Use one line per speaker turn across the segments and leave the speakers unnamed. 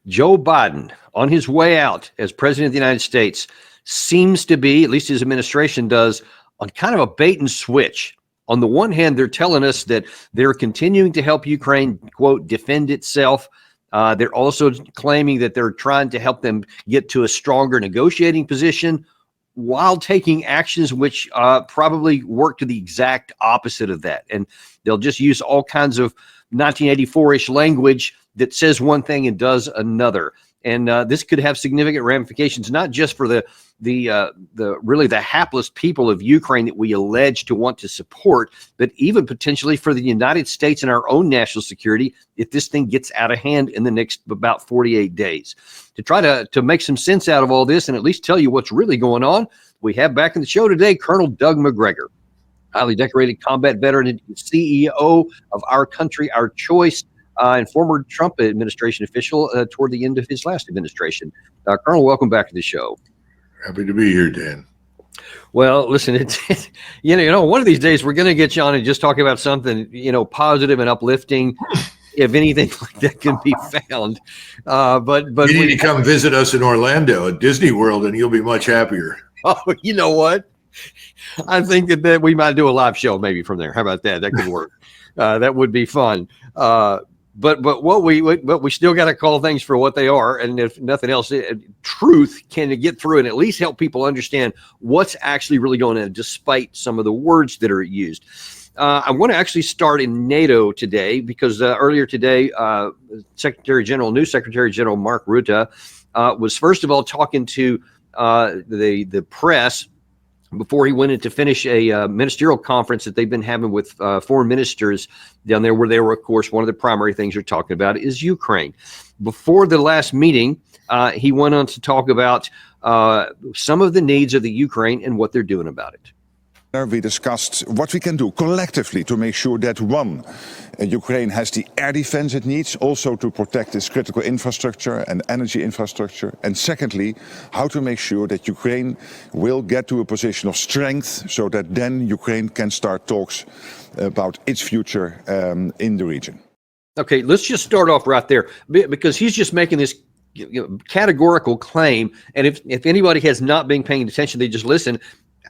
Joe Biden, on his way out as president of the United States, seems to be, at least his administration does, on kind of a bait and switch. On the one hand, they're telling us that they're continuing to help Ukraine, quote, defend itself. They're also claiming that they're trying to help them get to a stronger negotiating position while taking actions which probably work to the exact opposite of that. And they'll just use all kinds of 1984-ish language that says one thing and does another. And this could have significant ramifications, not just for the really the hapless people of Ukraine that we allege to want to support, but even potentially for the United States and our own national security if this thing gets out of hand in the next about 48 days. To try to make some sense out of all this and at least tell you what's really going on, we have back in the show today Colonel Doug Macgregor, highly decorated combat veteran and CEO of Our Country, Our Choice, and former Trump administration official toward the end of his last administration. Colonel, welcome back to the show.
Happy to be here, Dan.
Well, listen, it's one of these days we're going to get you on and just talk about something, positive and uplifting, if anything like that can be found. But
you need to come visit us in Orlando at Disney World, and you'll be much happier.
Oh, you know what? I think that we might do a live show maybe from there. How about that? That could work. That would be fun. But what we still got to call things for what they are, and if nothing else, truth can get through and at least help people understand what's actually really going on, despite some of the words that are used. I want to actually start in NATO today because earlier today, new Secretary General Mark Rutte was first of all talking to the press before he went in to finish a ministerial conference that they've been having with foreign ministers down there, where they were, of course, one of the primary things you're talking about is Ukraine. Before the last meeting, he went on to talk about some of the needs of the Ukraine and what they're doing about it.
We discussed what we can do collectively to make sure that, one, Ukraine has the air defense it needs, also to protect its critical infrastructure and energy infrastructure. And secondly, how to make sure that Ukraine will get to a position of strength so that then Ukraine can start talks about its future in the region.
Okay, let's just start off right there, because he's just making this categorical claim. And if anybody has not been paying attention, they just listen.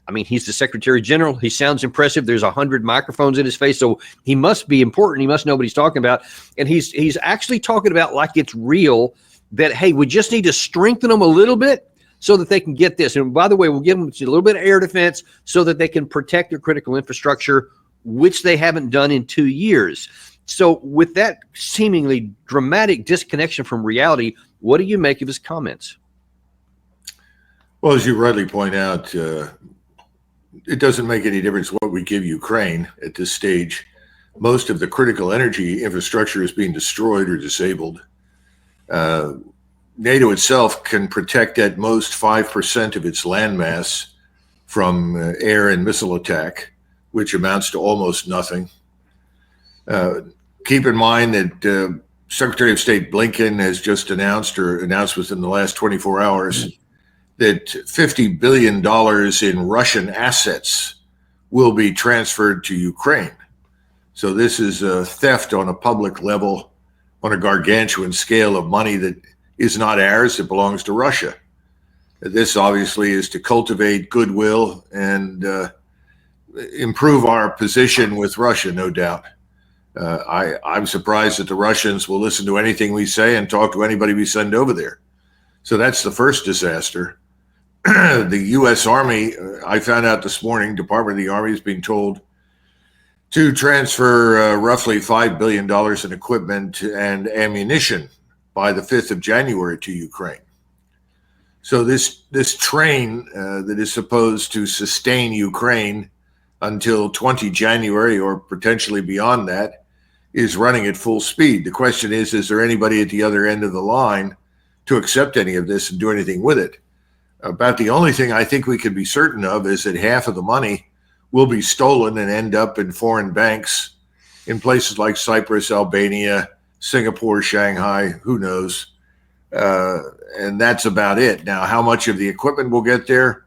I mean, he's the Secretary General. He sounds impressive. There's 100 microphones in his face, so he must be important. He must know what he's talking about. And he's actually talking about like it's real, that, hey, we just need to strengthen them a little bit so that they can get this. And by the way, we'll give them a little bit of air defense so that they can protect their critical infrastructure, which they haven't done in 2 years. So with that seemingly dramatic disconnection from reality, what do you make of his comments?
Well, as you rightly point out, it doesn't make any difference what we give Ukraine at this stage. Most of the critical energy infrastructure is being destroyed or disabled. NATO itself can protect at most 5% of its landmass from air and missile attack, which amounts to almost nothing. Keep in mind that Secretary of State Blinken has just announced within the last 24 hours that $50 billion in Russian assets will be transferred to Ukraine. So this is a theft on a public level, on a gargantuan scale of money that is not ours, it belongs to Russia. This obviously is to cultivate goodwill and improve our position with Russia, no doubt. I'm surprised that the Russians will listen to anything we say and talk to anybody we send over there. So that's the first disaster. The U.S. Army, I found out this morning, Department of the Army is being told to transfer roughly $5 billion in equipment and ammunition by the 5th of January to Ukraine. So this train that is supposed to sustain Ukraine until 20 January or potentially beyond that is running at full speed. The question is there anybody at the other end of the line to accept any of this and do anything with it? About the only thing I think we can be certain of is that half of the money will be stolen and end up in foreign banks in places like Cyprus, Albania, Singapore, Shanghai, who knows? And that's about it. Now, how much of the equipment will get there?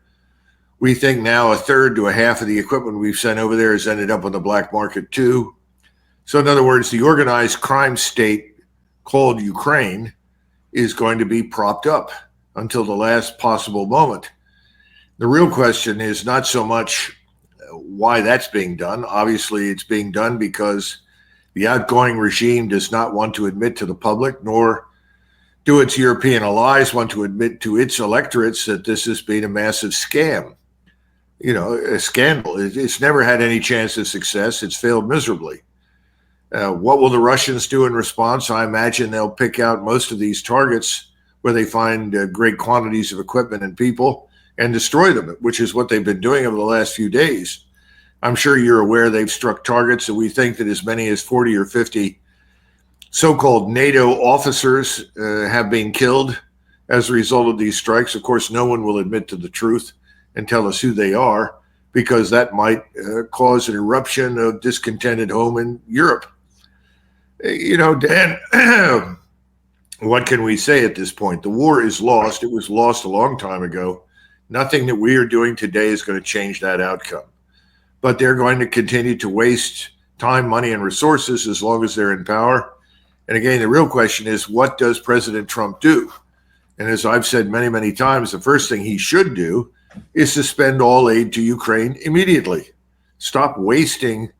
We think now a third to a half of the equipment we've sent over there has ended up on the black market too. So in other words, the organized crime state called Ukraine is going to be propped up until the last possible moment. The real question is not so much why that's being done. Obviously, it's being done because the outgoing regime does not want to admit to the public, nor do its European allies want to admit to its electorates that this has been a massive scam, a scandal. It's never had any chance of success. It's failed miserably. What will the Russians do in response? I imagine they'll pick out most of these targets where they find great quantities of equipment and people and destroy them, which is what they've been doing over the last few days. I'm sure you're aware they've struck targets, and we think that as many as 40 or 50 so-called NATO officers have been killed as a result of these strikes. Of course, no one will admit to the truth and tell us who they are, because that might cause an eruption of discontent at home in Europe. Dan, what can we say at this point? The war is lost. It was lost a long time ago. Nothing that we are doing today is going to change that outcome. But they're going to continue to waste time, money, and resources as long as they're in power. And again, the real question is, what does President Trump do? And as I've said many, many times, the first thing he should do is suspend all aid to Ukraine immediately. Stop wasting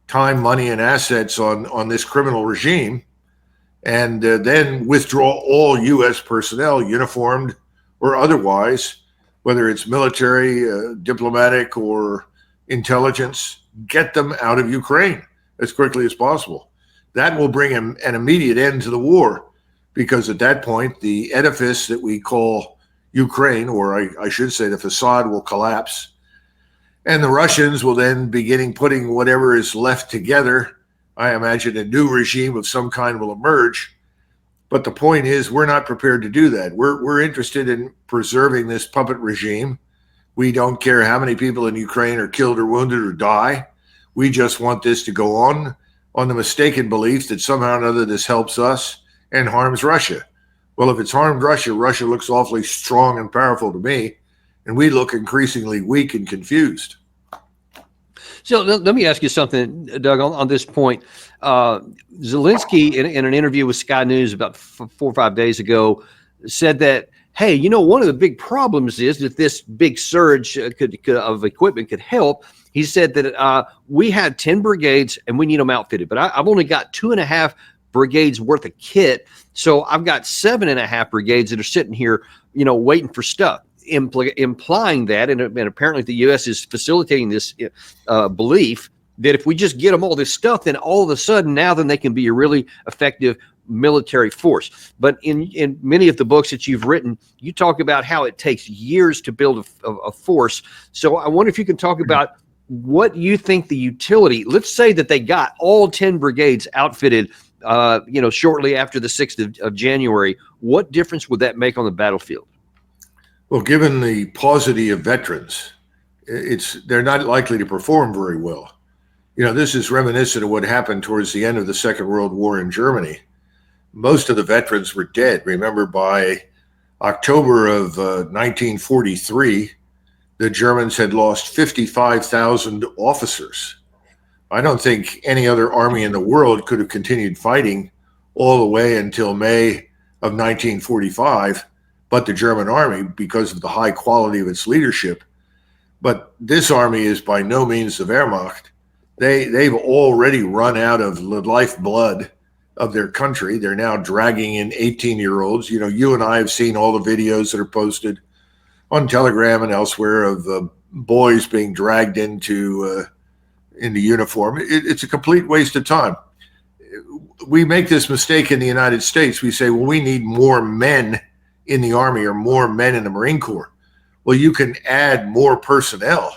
time, money, and assets on this criminal regime, and then withdraw all U.S. personnel, uniformed or otherwise, whether it's military, diplomatic, or intelligence. Get them out of Ukraine as quickly as possible. That will bring an immediate end to the war, because at that point, the edifice that we call Ukraine, or I should say the facade, will collapse. And the Russians will then be putting whatever is left together. I imagine a new regime of some kind will emerge. But the point is, we're not prepared to do that. We're interested in preserving this puppet regime. We don't care how many people in Ukraine are killed or wounded or die. We just want this to go on the mistaken belief that somehow or another this helps us and harms Russia. Well, if it's harmed Russia, Russia looks awfully strong and powerful to me, and we look increasingly weak and confused.
So let me ask you something, Doug, on this point. Zelensky, in an interview with Sky News about 4 or 5 days ago, said that, hey, one of the big problems is that this big surge of equipment could help. He said that we had 10 brigades and we need them outfitted, but I've only got 2.5 brigades worth of kit. So I've got 7.5 brigades that are sitting here, waiting for stuff. Implying that, and apparently the U.S. is facilitating this belief that if we just get them all this stuff, then all of a sudden then they can be a really effective military force. But in many of the books that you've written, you talk about how it takes years to build a force. So I wonder if you can talk about what you think the utility. Let's say that they got all 10 brigades outfitted, shortly after the 6th of January. What difference would that make on the battlefield?
Well, given the paucity of veterans, they're not likely to perform very well. This is reminiscent of what happened towards the end of the Second World War in Germany. Most of the veterans were dead. Remember, by October of 1943, the Germans had lost 55,000 officers. I don't think any other army in the world could have continued fighting all the way until May of 1945. But the German army, because of the high quality of its leadership. But this army is by no means the Wehrmacht. They've already run out of the lifeblood of their country. They're now dragging in 18-year-olds. You and I have seen all the videos that are posted on Telegram and elsewhere of boys being dragged into uniform. It's a complete waste of time. We make this mistake in the United States. We say, well, we need more men in the Army or more men in the Marine Corps. Well, you can add more personnel,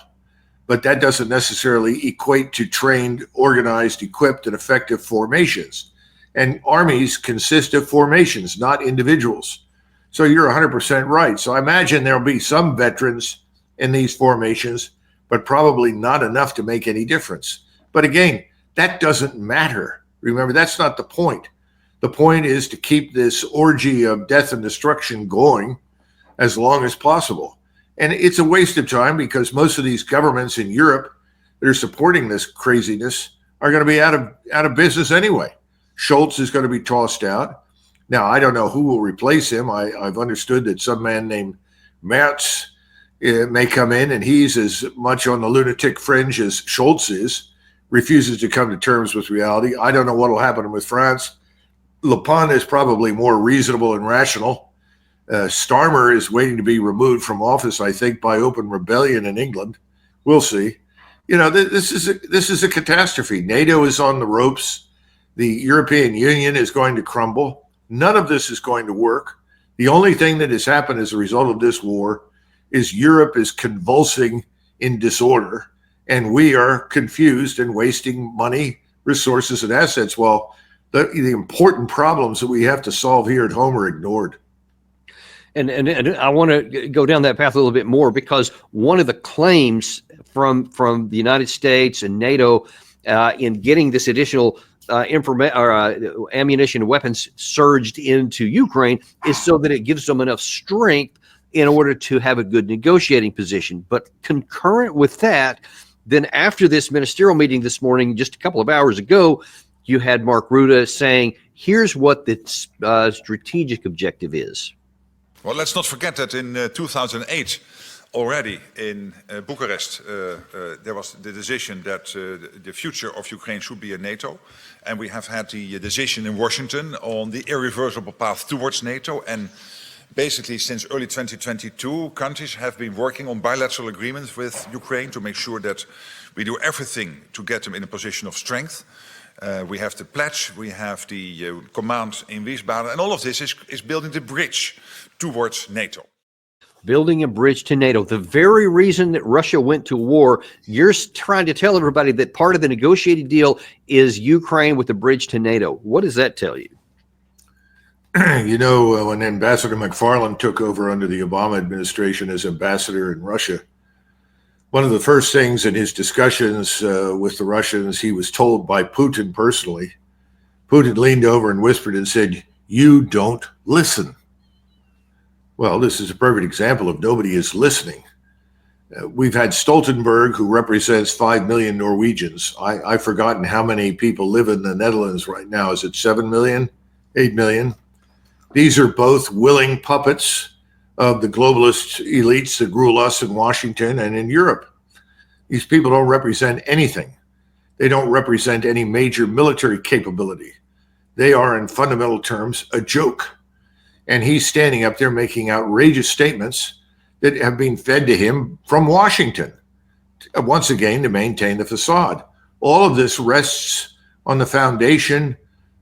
but that doesn't necessarily equate to trained, organized, equipped, and effective formations. And armies consist of formations, not individuals. So you're 100% right. So I imagine there'll be some veterans in these formations, but probably not enough to make any difference. But again, that doesn't matter. Remember, that's not the point. The point is to keep this orgy of death and destruction going as long as possible. And it's a waste of time, because most of these governments in Europe that are supporting this craziness are going to be out of business anyway. Schultz is going to be tossed out. Now, I don't know who will replace him. I've understood that some man named Merz may come in, and he's as much on the lunatic fringe as Scholz is, refuses to come to terms with reality. I don't know what will happen with France. Le Pen is probably more reasonable and rational. Starmer is waiting to be removed from office, I think, by open rebellion in England. We'll see. You know, this is a catastrophe. NATO is on the ropes. The European Union is going to crumble. None of this is going to work. The only thing that has happened as a result of this war is Europe is convulsing in disorder, and we are confused and wasting money, resources, and assets while the important problems that we have to solve here at home are ignored.
And I want to go down that path a little bit more, because one of the claims from the United States and NATO in getting this additional ammunition and weapons surged into Ukraine is so that it gives them enough strength in order to have a good negotiating position. But concurrent with that, then after this ministerial meeting this morning, just a couple of hours ago, you had Mark Rutte saying, here's what the strategic objective is.
Well, let's not forget that in 2008, already in Bucharest, there was the decision that the future of Ukraine should be in NATO. And we have had the decision in Washington on the irreversible path towards NATO. And basically, since early 2022, countries have been working on bilateral agreements with Ukraine to make sure that we do everything to get them in a position of strength. We have the pledge, we have the command in Wiesbaden, and all of this is building the bridge towards NATO.
Building a bridge to NATO. The very reason that Russia went to war, you're trying to tell everybody that part of the negotiated deal is Ukraine with the bridge to NATO. What does that tell you?
You know, when Ambassador McFarland took over under the Obama administration as ambassador in Russia, one of the first things in his discussions with the Russians, he was told by Putin personally. Putin leaned over and whispered and said, "You don't listen." Well, this is a perfect example of nobody is listening. We've had Stoltenberg, who represents 5 million Norwegians. I've forgotten how many people live in the Netherlands right now. Is it 7 million, 8 million? These are both willing puppets of the globalist elites that rule us in Washington and in Europe. These people don't represent anything. They don't represent any major military capability. They are, in fundamental terms, a joke. And he's standing up there making outrageous statements that have been fed to him from Washington, once again, to maintain the facade. All of this rests on the foundation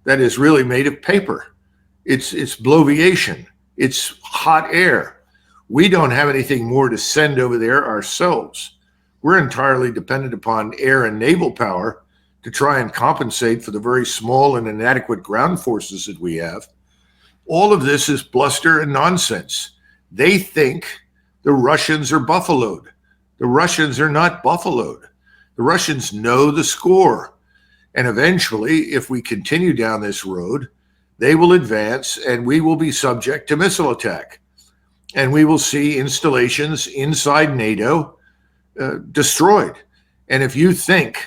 that is really made of paper. It's bloviation. It's hot air. We don't have anything more to send over there ourselves. We're entirely dependent upon air and naval power to try and compensate for the very small and inadequate ground forces that we have. All of this is bluster and nonsense. They think the Russians are buffaloed. The Russians are not buffaloed. The Russians know the score. And eventually, if we continue down this road, they will advance and we will be subject to missile attack. And we will see installations inside NATO destroyed. And if you think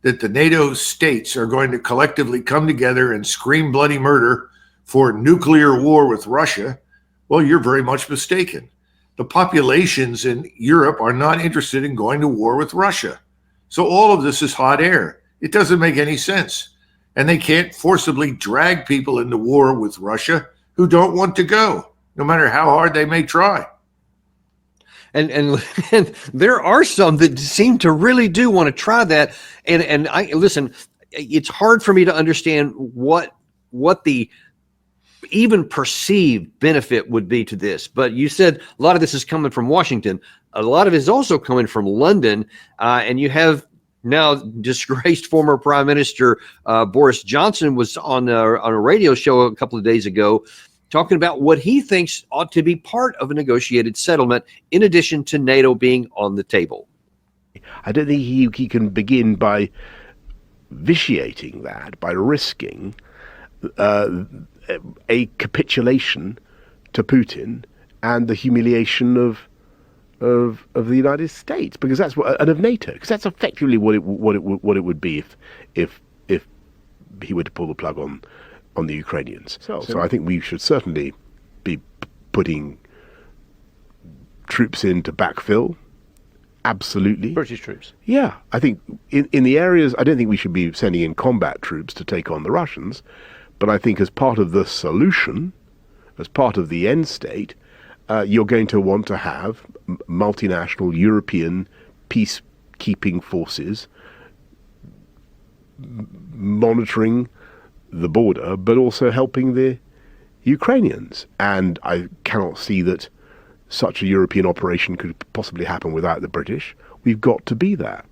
that the NATO states are going to collectively come together and scream bloody murder for nuclear war with Russia, well, you're very much mistaken. The populations in Europe are not interested in going to war with Russia. So all of this is hot air. It doesn't make any sense. And they can't forcibly drag people into war with Russia who don't want to go, no matter how hard they may try.
And there are some that seem to really do want to try that. And I listen, it's hard for me to understand what the even perceived benefit would be to this. But you said a lot of this is coming from Washington. A lot of it is also coming from London. And you have now disgraced former Prime Minister Boris Johnson was on a radio show a couple of days ago talking about what he thinks ought to be part of a negotiated settlement in addition to NATO being on the table.
I don't think he can begin by vitiating that, by risking a capitulation to Putin and the humiliation of the United States, because that's what, and of NATO, because that's effectively what it would be if he were to pull the plug on the Ukrainians. So I think we should certainly be putting troops in to backfill. Absolutely.
British troops.
Yeah, I think in the areas, I don't think we should be sending in combat troops to take on the Russians, but I think as part of the solution, as part of the end state, you're going to want to have multinational European peacekeeping forces monitoring the border, but also helping the Ukrainians. And I cannot see that such a European operation could possibly happen without the British. We've got to be there.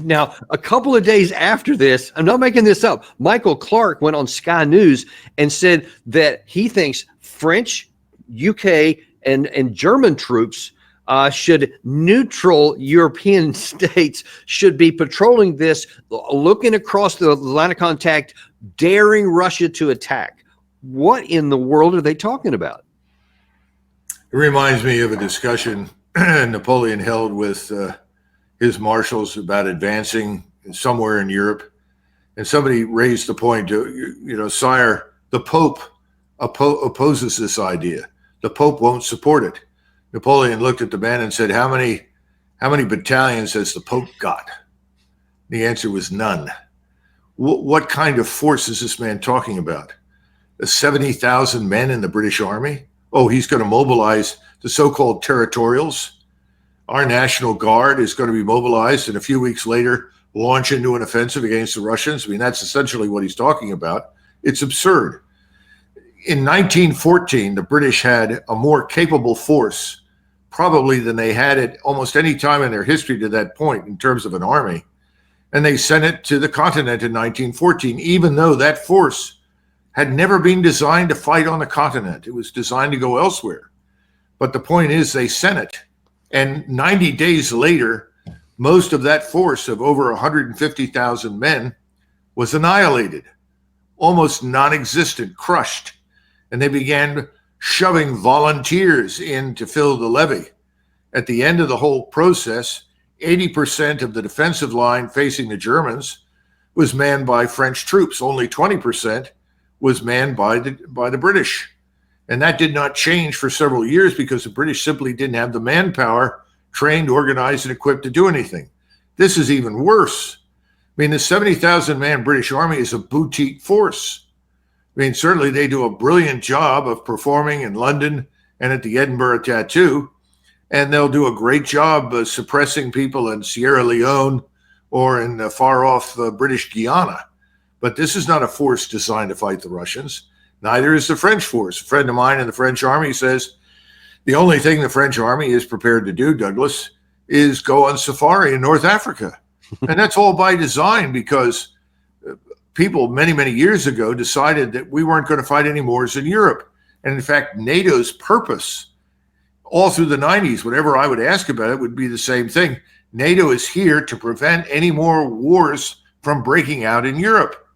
Now, a couple of days after this, I'm not making this up, Michael Clark went on Sky News and said that he thinks French, UK, and German troops neutral European states should be patrolling this, looking across the line of contact, daring Russia to attack. What in the world are they talking about?
It reminds me of a discussion Napoleon held with his marshals about advancing somewhere in Europe. And somebody raised the point, sire, the Pope opposes this idea. The Pope won't support it. Napoleon looked at the man and said, how many battalions has the Pope got? The answer was none. What kind of force is this man talking about? 70,000 men in the British Army? Oh, he's going to mobilize the so-called territorials. Our National Guard is going to be mobilized and a few weeks later launch into an offensive against the Russians. I mean, that's essentially what he's talking about. It's absurd. In 1914, the British had a more capable force probably than they had at almost any time in their history to that point in terms of an army. And they sent it to the continent in 1914, even though that force had never been designed to fight on the continent. It was designed to go elsewhere. But the point is they sent it. And 90 days later, most of that force of over 150,000 men was annihilated, almost non-existent, crushed. And they began shoving volunteers in to fill the levee. At the end of the whole process, 80% of the defensive line facing the Germans was manned by French troops. Only 20% was manned by the British. And that did not change for several years because the British simply didn't have the manpower trained, organized, and equipped to do anything. This is even worse. I mean, the 70,000 man British Army is a boutique force. I mean, certainly they do a brilliant job of performing in London and at the Edinburgh Tattoo, and they'll do a great job suppressing people in Sierra Leone or in far-off British Guiana. But this is not a force designed to fight the Russians. Neither is the French force. A friend of mine in the French army says the only thing the French army is prepared to do, Douglas, is go on safari in North Africa. And that's all by design because people many, many years ago decided that we weren't going to fight any wars in Europe. And in fact, NATO's purpose all through the 90s, whenever I would ask about it, would be the same thing. NATO is here to prevent any more wars from breaking out in Europe.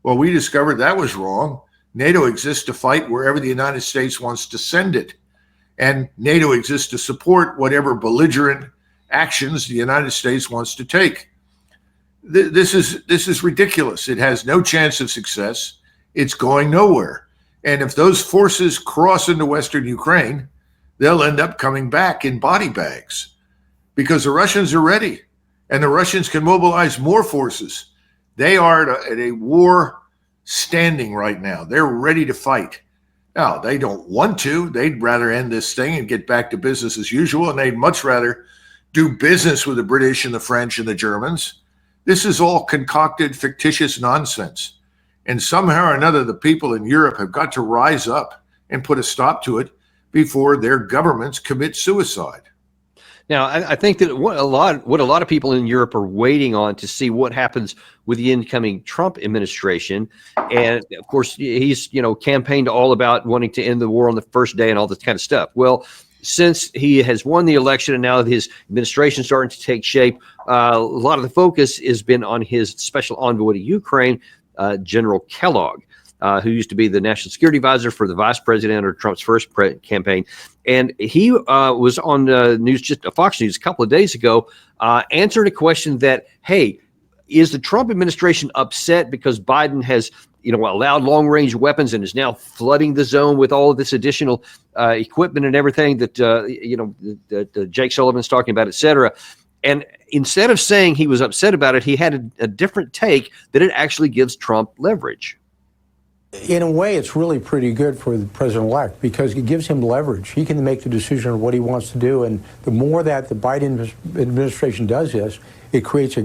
Well, we discovered that was wrong. NATO exists to fight wherever the United States wants to send it. And NATO exists to support whatever belligerent actions the United States wants to take. This is ridiculous. It has no chance of success. It's going nowhere. And if those forces cross into Western Ukraine, they'll end up coming back in body bags because the Russians are ready and the Russians can mobilize more forces. They are at a war standing right now. They're ready to fight. Now, they don't want to. They'd rather end this thing and get back to business as usual, and they'd much rather do business with the British and the French and the Germans. This is all concocted, fictitious nonsense. And somehow or another, the people in Europe have got to rise up and put a stop to it before their governments commit suicide.
Now, I think that what a lot of people in Europe are waiting on to see what happens with the incoming Trump administration. And of course, he's, campaigned all about wanting to end the war on the first day and all this kind of stuff. Well, since he has won the election and now his administration is starting to take shape, a lot of the focus has been on his special envoy to Ukraine, General Kellogg, who used to be the national security advisor for the vice president or Trump's first campaign. And he was on news, just Fox News a couple of days ago, answered a question that, hey, is the Trump administration upset because Biden has allowed long-range weapons and is now flooding the zone with all of this additional equipment and everything that that Jake Sullivan's talking about, et cetera. And instead of saying he was upset about it, he had a different take that it actually gives Trump leverage.
In a way, it's really pretty good for the president-elect because it gives him leverage. He can make the decision on what he wants to do, and the more that the Biden administration does this, it creates a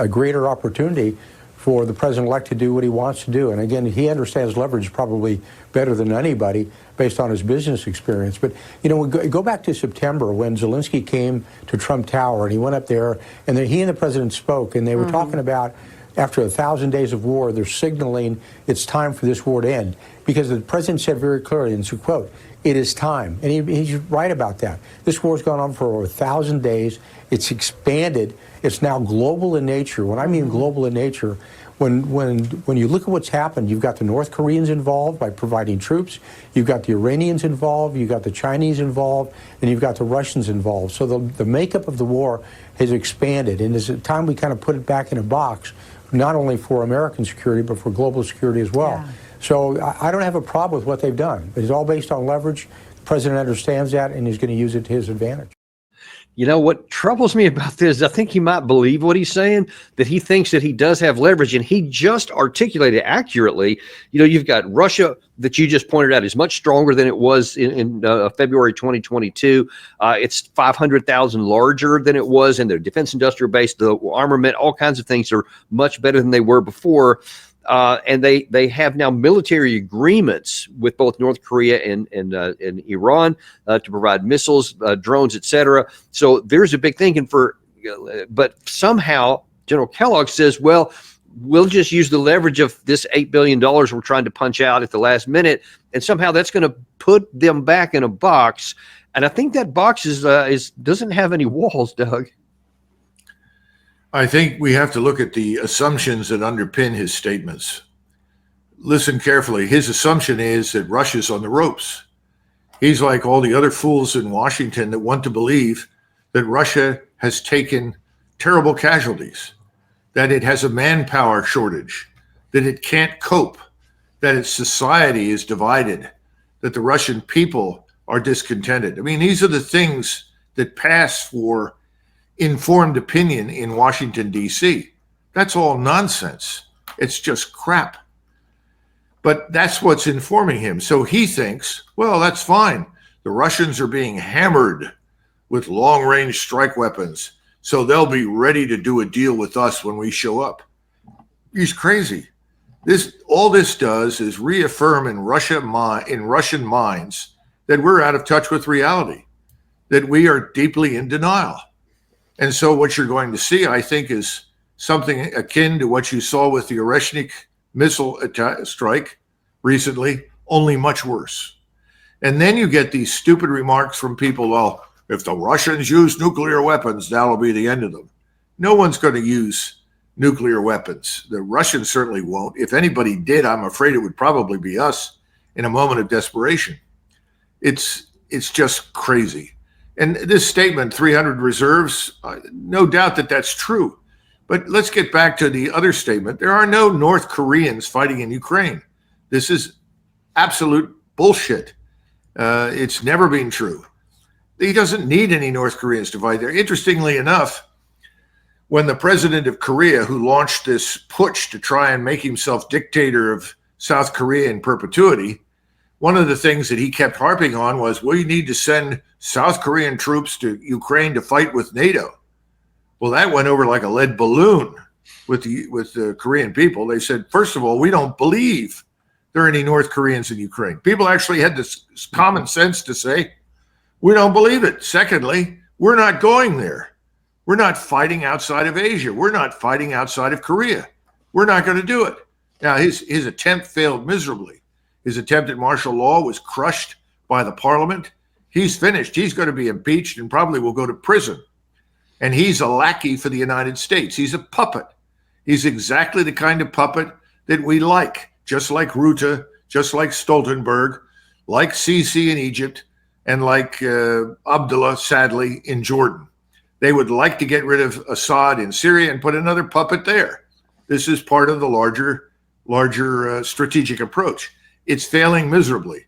greater opportunity for the president-elect to do what he wants to do. And again, he understands leverage probably better than anybody based on his business experience. But, we go back to September when Zelensky came to Trump Tower and he went up there and then he and the president spoke and they were talking about after 1,000 days of war, they're signaling it's time for this war to end. Because the president said very clearly, and it's a quote, it is time. And he's right about that. This war's gone on for over 1,000 days. It's expanded. It's now global in nature. When I mean global in nature, when you look at what's happened, you've got the North Koreans involved by providing troops, you've got the Iranians involved, you've got the Chinese involved, and you've got the Russians involved. So the makeup of the war has expanded, and it's time we kind of put it back in a box, not only for American security, but for global security as well. Yeah. So I don't have a problem with what they've done. It's all based on leverage. The president understands that, and he's going to use it to his advantage.
What troubles me about this, I think he might believe what he's saying, that he thinks that he does have leverage, and he just articulated accurately. You've got Russia that you just pointed out is much stronger than it was in February 2022. It's 500,000 larger than it was, and their defense industrial base, the armament, all kinds of things are much better than they were before. And they have now military agreements with both North Korea and Iran to provide missiles, drones, etc. So there's a big thinking but somehow General Kellogg says, well, we'll just use the leverage of this $8 billion we're trying to punch out at the last minute, and somehow that's going to put them back in a box. And I think that box doesn't have any walls, Doug.
I think we have to look at the assumptions that underpin his statements. Listen carefully. His assumption is that Russia's on the ropes. He's like all the other fools in Washington that want to believe that Russia has taken terrible casualties, that it has a manpower shortage, that it can't cope, that its society is divided, that the Russian people are discontented. I mean, these are the things that pass for informed opinion in Washington, D.C. That's all nonsense. It's just crap. But that's what's informing him. So he thinks, well, that's fine. The Russians are being hammered with long-range strike weapons, so they'll be ready to do a deal with us when we show up. He's crazy. All this does is reaffirm in Russian minds that we're out of touch with reality, that we are deeply in denial. And so what you're going to see, I think, is something akin to what you saw with the Oreshnik missile strike recently, only much worse. And then you get these stupid remarks from people, well, if the Russians use nuclear weapons, that'll be the end of them. No one's going to use nuclear weapons. The Russians certainly won't. If anybody did, I'm afraid it would probably be us in a moment of desperation. It's just crazy. And this statement, 300 reserves, no doubt that that's true. But let's get back to the other statement. There are no North Koreans fighting in Ukraine. This is absolute bullshit. It's never been true. He doesn't need any North Koreans to fight there. Interestingly enough, when the president of Korea, who launched this putsch to try and make himself dictator of South Korea in perpetuity, one of the things that he kept harping on was, we need to send South Korean troops to Ukraine to fight with NATO. Well, that went over like a lead balloon with the Korean people. They said, first of all, we don't believe there are any North Koreans in Ukraine. People actually had this common sense to say, we don't believe it. Secondly, we're not going there. We're not fighting outside of Asia. We're not fighting outside of Korea. We're not going to do it. Now, his attempt failed miserably. His attempt at martial law was crushed by the parliament. He's finished. He's going to be impeached and probably will go to prison. And he's a lackey for the United States. He's a puppet. He's exactly the kind of puppet that we like, just like Rutte, just like Stoltenberg, like Sisi in Egypt, and like Abdullah, sadly, in Jordan. They would like to get rid of Assad in Syria and put another puppet there. This is part of the larger larger strategic approach. It's failing miserably.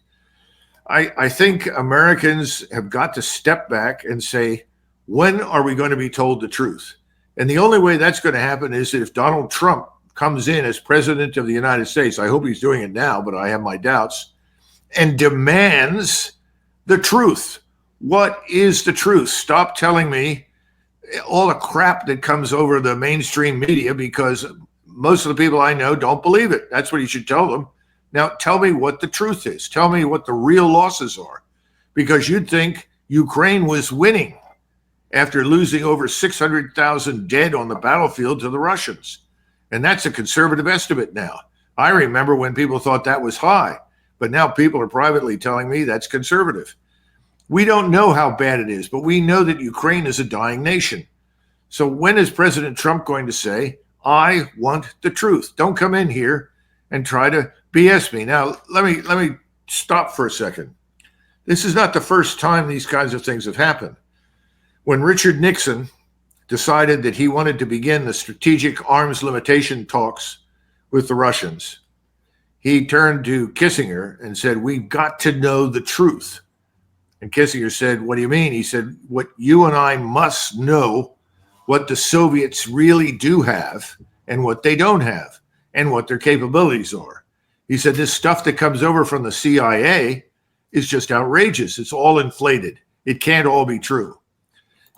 I think Americans have got to step back and say, when are we going to be told the truth? And the only way that's going to happen is if Donald Trump comes in as president of the United States. I hope he's doing it now, but I have my doubts, and demands the truth. What is the truth? Stop telling me all the crap that comes over the mainstream media, because most of the people I know don't believe it. That's what you should tell them. Now, tell me what the truth is. Tell me what the real losses are, because you'd think Ukraine was winning after losing over 600,000 dead on the battlefield to the Russians. And that's a conservative estimate now. I remember when people thought that was high, but now people are privately telling me that's conservative. We don't know how bad it is, but we know that Ukraine is a dying nation. So when is President Trump going to say, I want the truth? Don't come in here and try to BS me. Now, let me stop for a second. This is not the first time these kinds of things have happened. When Richard Nixon decided that he wanted to begin the strategic arms limitation talks with the Russians, he turned to Kissinger and said, we've got to know the truth. And Kissinger said, what do you mean? He said, what you and I must know what the Soviets really do have and what they don't have and what their capabilities are. He said, this stuff that comes over from the CIA is just outrageous. It's all inflated. It can't all be true.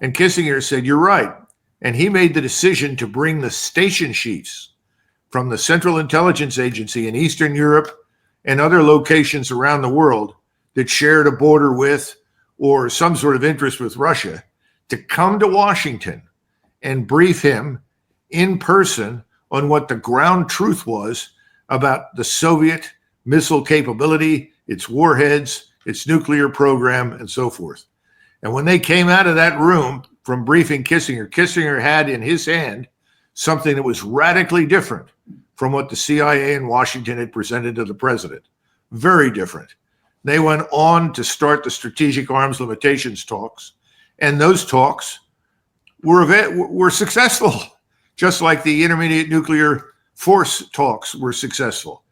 And Kissinger said, you're right. And he made the decision to bring the station chiefs from the Central Intelligence Agency in Eastern Europe and other locations around the world that shared a border with or some sort of interest with Russia to come to Washington and brief him in person on what the ground truth was about the Soviet missile capability, its warheads, its nuclear program, and so forth. And when they came out of that room from briefing Kissinger, Kissinger had in his hand something that was radically different from what the CIA in Washington had presented to the president. Very different. They went on to start the strategic arms limitations talks, and those talks were successful, just like the intermediate nuclear force talks were successful.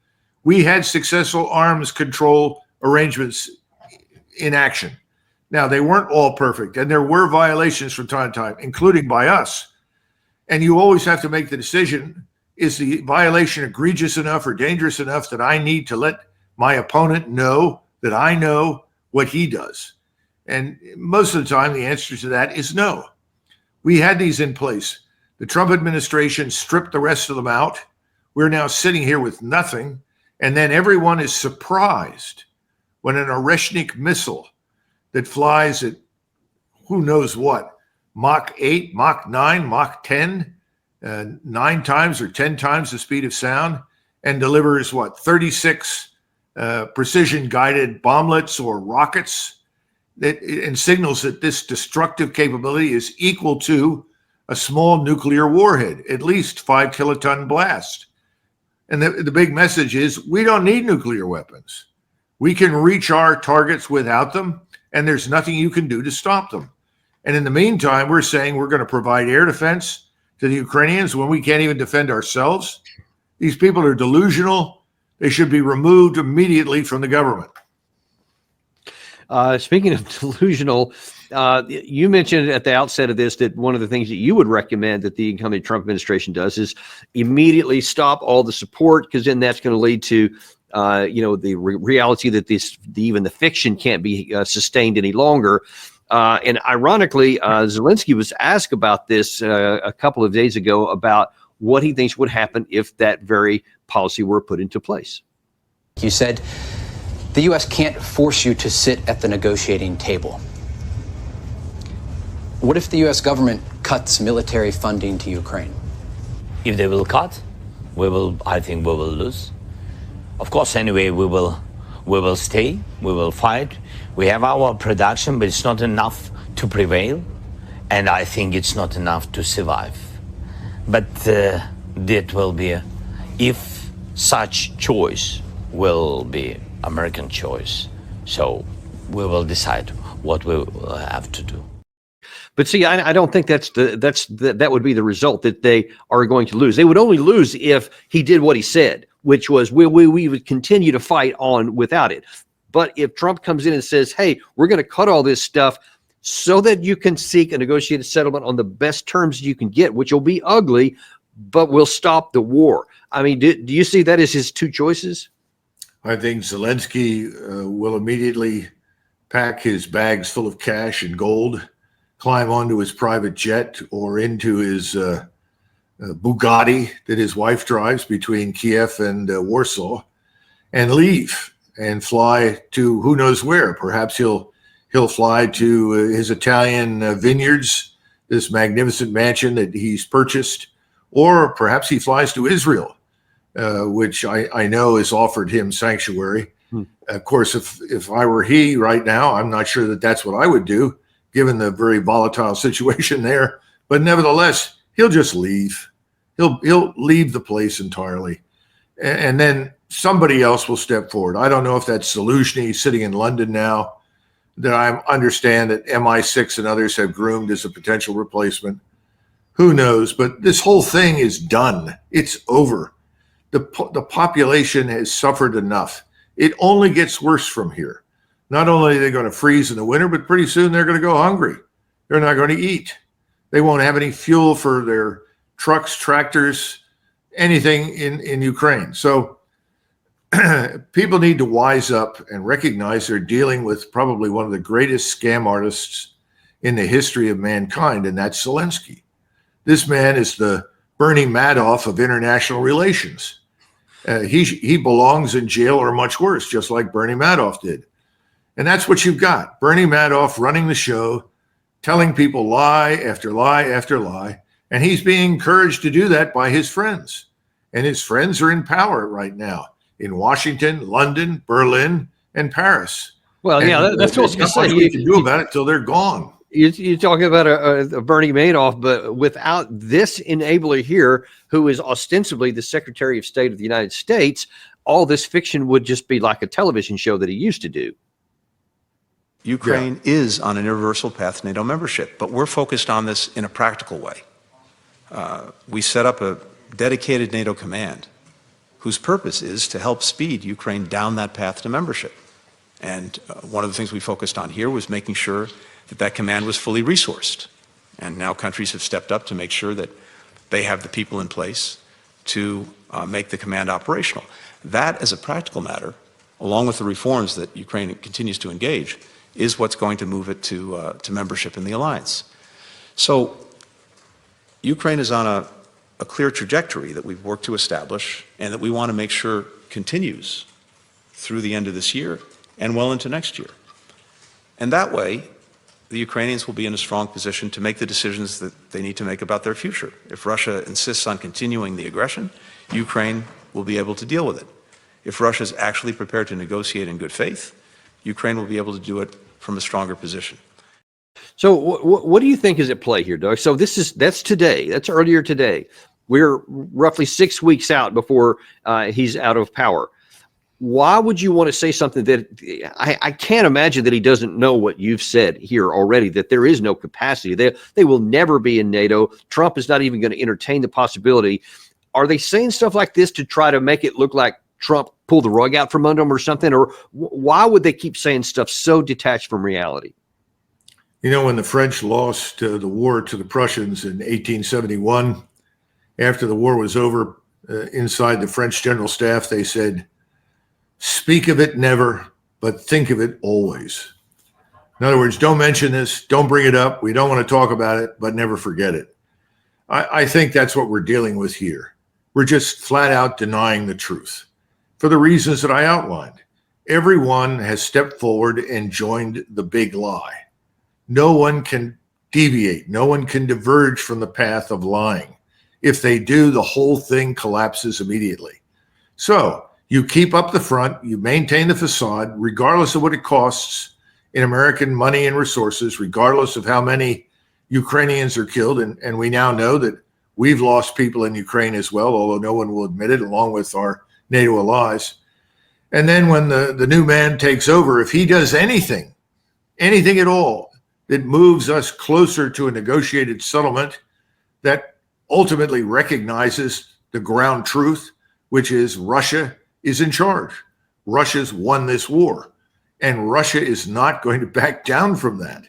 We had successful arms control arrangements in action. Now, they weren't all perfect, and there were violations from time to time, including by us. And you always have to make the decision, is the violation egregious enough or dangerous enough that I need to let my opponent know that I know what he does? And most of the time, the answer to that is no. We had these in place. The Trump administration stripped the rest of them out. We're now sitting here with nothing. And then everyone is surprised when an Oreshnik missile that flies at who knows what, Mach 8, Mach 9, Mach 10, 9 times or 10 times the speed of sound, and delivers 36 precision-guided bomblets or rockets, and signals that this destructive capability is equal to a small nuclear warhead, at least 5 kiloton blast. And the big message is, we don't need nuclear weapons. We can reach our targets without them, and there's nothing you can do to stop them. And in the meantime, we're saying we're going to provide air defense to the Ukrainians when we can't even defend ourselves. These people are delusional. They should be removed immediately from the government.
Speaking of delusional, you mentioned at the outset of this that one of the things that you would recommend that the incoming Trump administration does is immediately stop all the support, because then that's going to lead to the reality that even the fiction can't be sustained any longer. And ironically, Zelensky was asked about this a couple of days ago about what he thinks would happen if that very policy were put into place.
You said the U.S. can't force you to sit at the negotiating table. What if the U.S. government cuts military funding to Ukraine?
If they will cut, I think we will lose. Of course, anyway, we will stay, we will fight. We have our production, but it's not enough to prevail. And I think it's not enough to survive. But that will be, if such choice will be American choice. So we will decide what we will have to do.
But see, I don't think that would be the result, that they are going to lose. They would only lose if he did what he said, which was we would continue to fight on without it. But if Trump comes in and says, hey, we're going to cut all this stuff so that you can seek a negotiated settlement on the best terms you can get, which will be ugly, but will stop the war. I mean, do you see that as his two choices?
I think Zelensky will immediately pack his bags full of cash and gold, climb onto his private jet or into his Bugatti that his wife drives between Kiev and Warsaw, and leave and fly to who knows where. Perhaps he'll fly to his Italian vineyards, this magnificent mansion that he's purchased, or perhaps he flies to Israel, which I know has offered him sanctuary. Of course, if I were he right now, I'm not sure that that's what I would do, given the very volatile situation there. But nevertheless, he'll just leave. He'll leave the place entirely, and then somebody else will step forward. I don't know if that's Zelensky sitting in London now, that I understand that MI6 and others have groomed as a potential replacement. Who knows? But this whole thing is done. It's over. The population has suffered enough. It only gets worse from here. Not only are they going to freeze in the winter, but pretty soon they're going to go hungry. They're not going to eat. They won't have any fuel for their trucks, tractors, anything in Ukraine. So people need to wise up and recognize they're dealing with probably one of the greatest scam artists in the history of mankind, and that's Zelensky. This man is the Bernie Madoff of international relations. He belongs in jail or much worse, just like Bernie Madoff did. And that's what you've got. Bernie Madoff running the show, telling people lie after lie after lie. And he's being encouraged to do that by his friends. And his friends are in power right now in Washington, London, Berlin, and Paris.
Well,
and
yeah, that's what I was going to say.
Nothing we can do about it till they're gone.
You're talking about a Bernie Madoff, but without this enabler here, who is ostensibly the Secretary of State of the United States, all this fiction would just be like a television show that he used to do.
Ukraine is on an irreversible path to NATO membership, but we're focused on this in a practical way. We set up a dedicated NATO command whose purpose is to help speed Ukraine down that path to membership. And one of the things we focused on here was making sure that command was fully resourced. And now countries have stepped up to make sure that they have the people in place to make the command operational. That, as a practical matter, along with the reforms that Ukraine continues to engage, is what's going to move it to membership in the alliance. So Ukraine is on a clear trajectory that we've worked to establish and that we want to make sure continues through the end of this year and well into next year. And that way, the Ukrainians will be in a strong position to make the decisions that they need to make about their future. If Russia insists on continuing the aggression, Ukraine will be able to deal with it. If Russia is actually prepared to negotiate in good faith, Ukraine will be able to do it from a stronger position.
So what do you think is at play here, Doug? So that's today. That's earlier today. We're roughly 6 weeks out before he's out of power. Why would you want to say something that I can't imagine that he doesn't know what you've said here already, that there is no capacity. They will never be in NATO. Trump is not even going to entertain the possibility. Are they saying stuff like this to try to make it look like Trump pulled the rug out from under him or something? Or why would they keep saying stuff so detached from reality?
You know, when the French lost the war to the Prussians in 1871, after the war was over, inside the French general staff, they said, "Speak of it never, but think of it always." In other words, don't mention this, don't bring it up. We don't want to talk about it, but never forget it. I think that's what we're dealing with here. We're just flat out denying the truth for the reasons that I outlined. Everyone has stepped forward and joined the big lie. No one can deviate. No one can diverge from the path of lying. If they do, the whole thing collapses immediately. So you keep up the front, you maintain the facade, regardless of what it costs in American money and resources, regardless of how many Ukrainians are killed. And we now know that we've lost people in Ukraine as well, although no one will admit it, along with our NATO allies. And then when the new man takes over, if he does anything at all that moves us closer to a negotiated settlement that ultimately recognizes the ground truth, which is Russia is in charge. Russia's won this war, and Russia is not going to back down from that.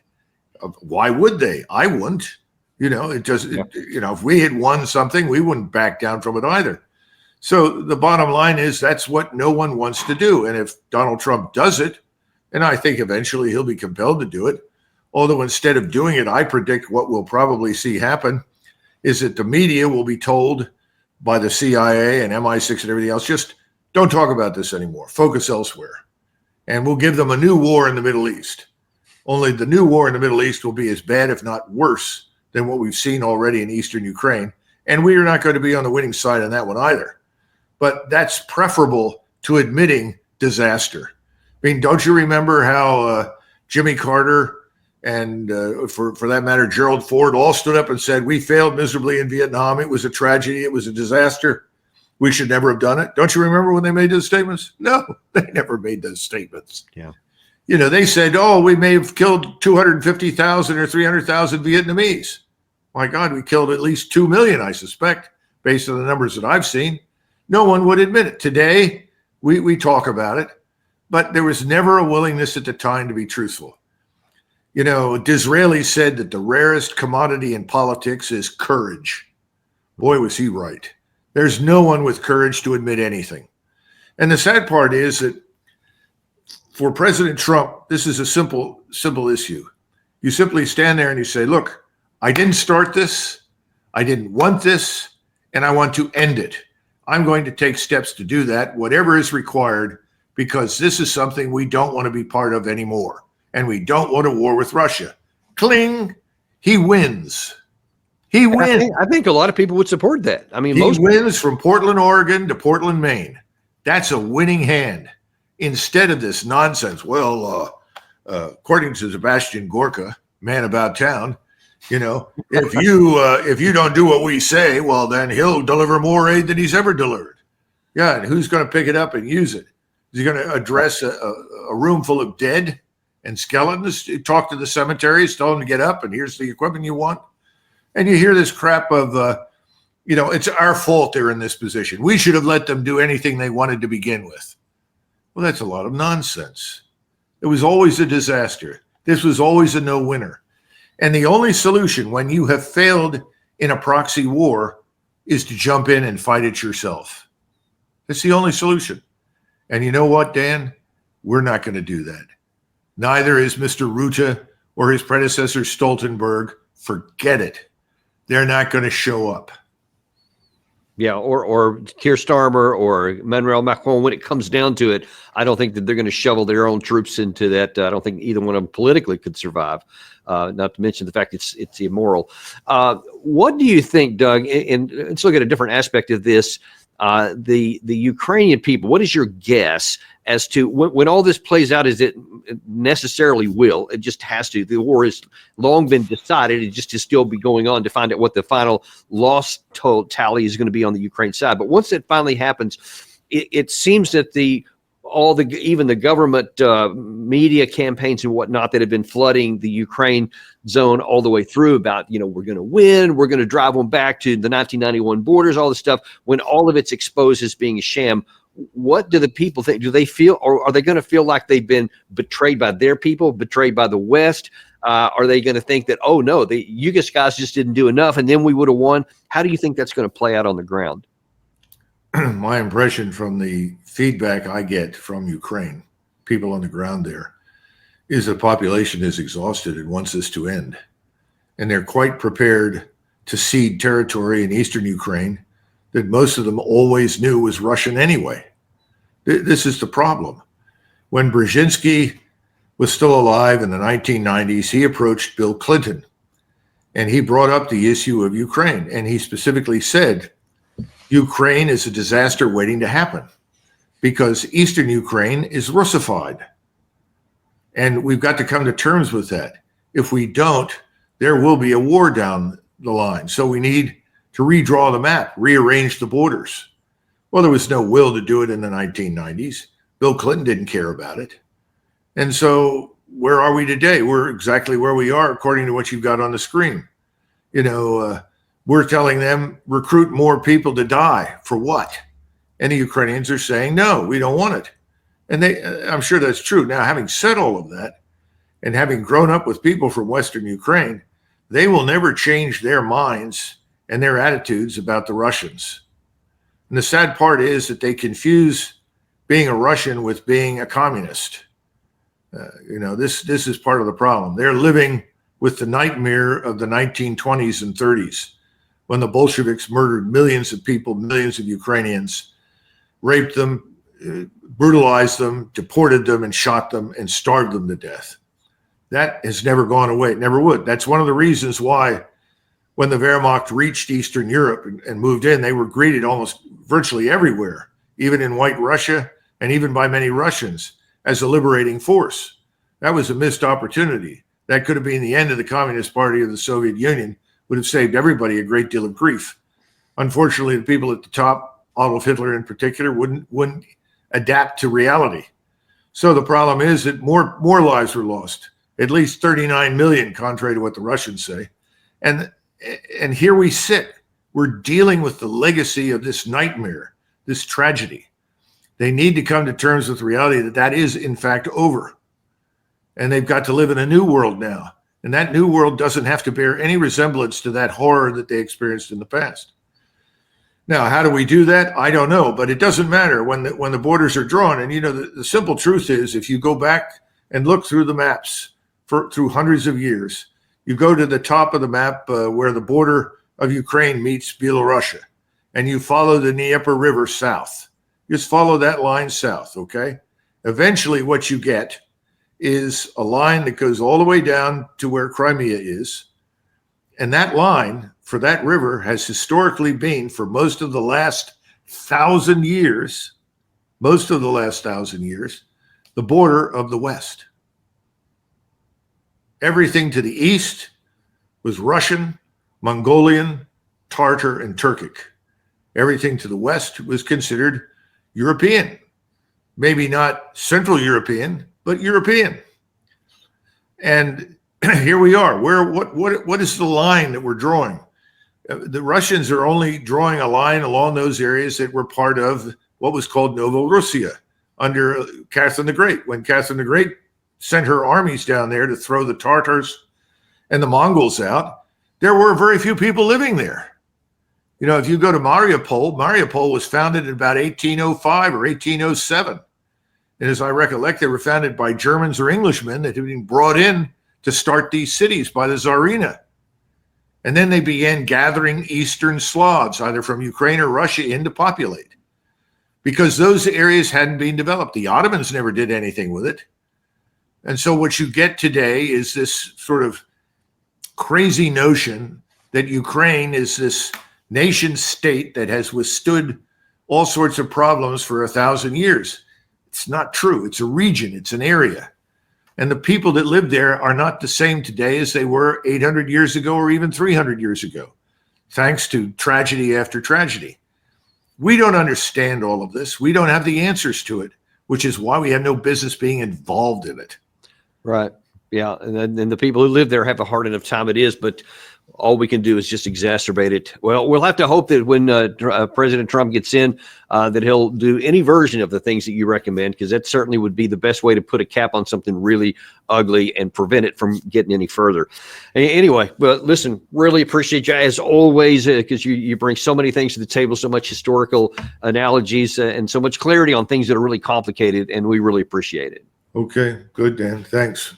Why would they? I wouldn't. It does. If we had won something, we wouldn't back down from it either. So the bottom line is that's what no one wants to do. And if Donald Trump does it, and I think eventually he'll be compelled to do it, although instead of doing it, I predict what we'll probably see happen is that the media will be told by the CIA and MI6 and everything else, just don't talk about this anymore. Focus elsewhere. And we'll give them a new war in the Middle East. Only the new war in the Middle East will be as bad, if not worse, than what we've seen already in eastern Ukraine. And we are not going to be on the winning side on that one either. But that's preferable to admitting disaster. I mean, don't you remember how Jimmy Carter and, for that matter, Gerald Ford all stood up and said, we failed miserably in Vietnam. It was a tragedy. It was a disaster. We should never have done it. Don't you remember when they made those statements? No, they never made those statements.
Yeah.
They said, oh, we may have killed 250,000 or 300,000 Vietnamese. My God, we killed at least 2 million, I suspect, based on the numbers that I've seen. No one would admit it. Today, we talk about it, but there was never a willingness at the time to be truthful. Disraeli said that the rarest commodity in politics is courage. Boy, was he right. There's no one with courage to admit anything. And the sad part is that for President Trump, this is a simple issue. You simply stand there and you say, look, I didn't start this. I didn't want this, and I want to end it. I'm going to take steps to do that, whatever is required, because this is something we don't want to be part of anymore. And we don't want a war with Russia. Kling, he wins. He wins.
I think a lot of people would support that. I mean,
he wins from Portland, Oregon to Portland, Maine. That's a winning hand. Instead of this nonsense, according to Sebastian Gorka, man about town, if you don't do what we say, well, then he'll deliver more aid than he's ever delivered. Yeah, and who's going to pick it up and use it? Is he going to address a room full of dead and skeletons? Talk to the cemeteries, tell them to get up, and here's the equipment you want. And you hear this crap of, it's our fault they're in this position. We should have let them do anything they wanted to begin with. Well, that's a lot of nonsense. It was always a disaster. This was always a no-winner. And the only solution when you have failed in a proxy war is to jump in and fight it yourself. That's the only solution. And you know what, Dan? We're not going to do that. Neither is Mr. Rutte or his predecessor Stoltenberg. Forget it. They're not going to show up.
Yeah, or Keir Starmer or Emmanuel Macron, when it comes down to it, I don't think that they're going to shovel their own troops into that. I don't think either one of them politically could survive, not to mention the fact it's immoral. What do you think, Doug, and let's look at a different aspect of this, the Ukrainian people, what is your guess as to when all this plays out, as it necessarily will, it just has to, the war has long been decided, it just is still be going on to find out what the final loss tally is going to be on the Ukraine side. But once it finally happens, it seems that even the government media campaigns and whatnot that have been flooding the Ukraine zone all the way through about, we're going to win, we're going to drive them back to the 1991 borders, all this stuff, when all of it's exposed as being a sham. What do the people think? Do they feel, or are they going to feel like they've been betrayed by their people, betrayed by the West? Are they going to think that, oh no, you guys just didn't do enough and then we would have won? How do you think that's going to play out on the ground?
My impression from the feedback I get from Ukraine, people on the ground there, is the population is exhausted and wants this to end. And they're quite prepared to cede territory in eastern Ukraine that most of them always knew was Russian anyway. This is the problem. When Brzezinski was still alive in the 1990s, he approached Bill Clinton and he brought up the issue of Ukraine. And he specifically said, Ukraine is a disaster waiting to happen because eastern Ukraine is Russified. And we've got to come to terms with that. If we don't, there will be a war down the line. So we need to redraw the map, rearrange the borders. Well, there was no will to do it in the 1990s. Bill Clinton didn't care about it. And so where are we today? We're exactly where we are according to what you've got on the screen. We're telling them recruit more people to die. For what? And the Ukrainians are saying, no, we don't want it. And I'm sure that's true. Now, having said all of that, and having grown up with people from Western Ukraine, they will never change their minds and their attitudes about the Russians. And the sad part is that they confuse being a Russian with being a communist. This is part of the problem. They're living with the nightmare of the 1920s and 30s, when the Bolsheviks murdered millions of people, millions of Ukrainians, raped them, brutalized them, deported them, and shot them, and starved them to death. That has never gone away. It never would. That's one of the reasons why when the Wehrmacht reached Eastern Europe and moved in, they were greeted almost virtually everywhere, even in White Russia and even by many Russians, as a liberating force. That was a missed opportunity. That could have been the end of the Communist Party of the Soviet Union, would have saved everybody a great deal of grief. Unfortunately, the people at the top, Adolf Hitler in particular, wouldn't adapt to reality. So the problem is that more lives were lost, at least 39 million, contrary to what the Russians say. And here we sit. We're dealing with the legacy of this nightmare, this tragedy. They need to come to terms with the reality that that is, in fact, over. And they've got to live in a new world now. And that new world doesn't have to bear any resemblance to that horror that they experienced in the past. Now, how do we do that? I don't know, but it doesn't matter when the borders are drawn. And, the simple truth is, if you go back and look through the maps through hundreds of years, you go to the top of the map where the border of Ukraine meets Belarus, and you follow the Dnieper River south. Just follow that line south, okay? Eventually, what you get is a line that goes all the way down to where Crimea is. And that line for that river has historically been, for most of the last 1,000 years, the border of the West. Everything to the east was Russian, Mongolian, Tartar, and Turkic. Everything to the west was considered European. Maybe not Central European, but European. And here we are. What is the line that we're drawing? The Russians are only drawing a line along those areas that were part of what was called Novorussia under Catherine the Great. When Catherine the Great sent her armies down there to throw the Tartars and the Mongols out, there were very few people living there. If you go to Mariupol was founded in about 1805 or 1807. And as I recollect, they were founded by Germans or Englishmen that had been brought in to start these cities by the Tsarina. And then they began gathering Eastern Slavs, either from Ukraine or Russia, in to populate, because those areas hadn't been developed. The Ottomans never did anything with it. And so what you get today is this sort of crazy notion that Ukraine is this nation state that has withstood all sorts of problems for 1,000 years. It's not true. It's a region. It's an area. And the people that live there are not the same today as they were 800 years ago or even 300 years ago, thanks to tragedy after tragedy. We don't understand all of this. We don't have the answers to it, which is why we have no business being involved in it.
Right. Yeah. And then the people who live there have a hard enough time it is, but all we can do is just exacerbate it. Well, we'll have to hope that when President Trump gets in, that he'll do any version of the things that you recommend, because that certainly would be the best way to put a cap on something really ugly and prevent it from getting any further. Anyway, but listen, really appreciate you as always, because you bring so many things to the table, so much historical analogies and so much clarity on things that are really complicated, and we really appreciate it.
Okay, good, Dan. Thanks.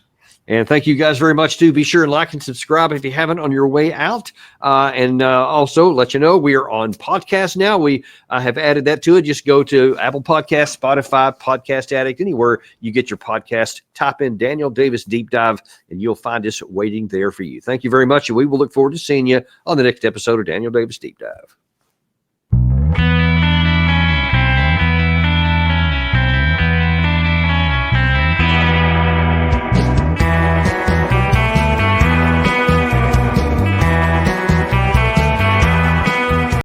And thank you guys very much, too. Be sure and like and subscribe if you haven't on your way out. And also let you know we are on podcast now. We have added that to it. Just go to Apple Podcasts, Spotify, Podcast Addict, anywhere you get your podcast. Type in Daniel Davis Deep Dive, and you'll find us waiting there for you. Thank you very much, and we will look forward to seeing you on the next episode of Daniel Davis Deep Dive.